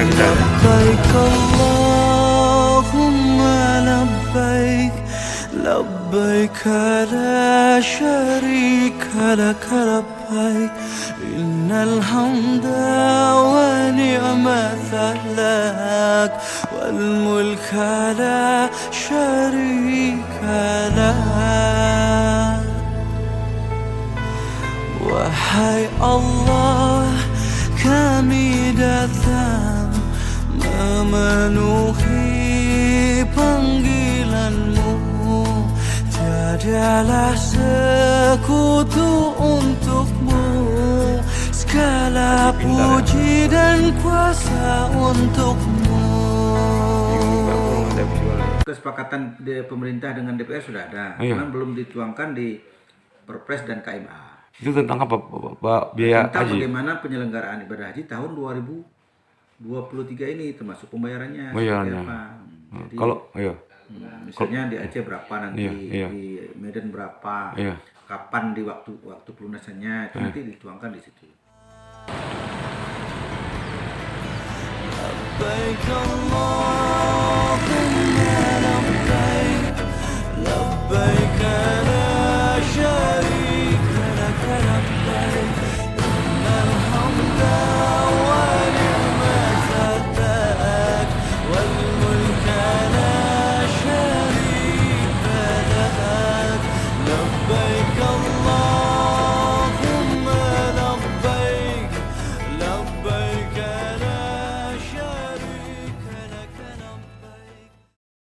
Insyaallah. لبيك اللهم لبيك لبيك لا شريك لك لبيك إن الحمد ونعمة لك والملك لا شريك لك. Wahai Allah, kami datang memenuhi panggilan-Mu. Tiadalah sekutu untuk-Mu, segala puji dan kuasa untuk-Mu. Kesepakatan pemerintah dengan DPR sudah ada, Iya. cuman belum dituangkan di Perpres dan KMA. Itu tentang apa, Pak? Biaya Tentang haji. bagaimana penyelenggaraan ibadah haji tahun 2023 ini, termasuk pembayarannya. Bayarannya. Seperti apa. Jadi, Kalau iya. misalnya di Aceh berapa nanti, Iya. di Medan berapa, Iya. kapan di waktu pelunasannya, itu nanti dituangkan di situ. لبيك اللهم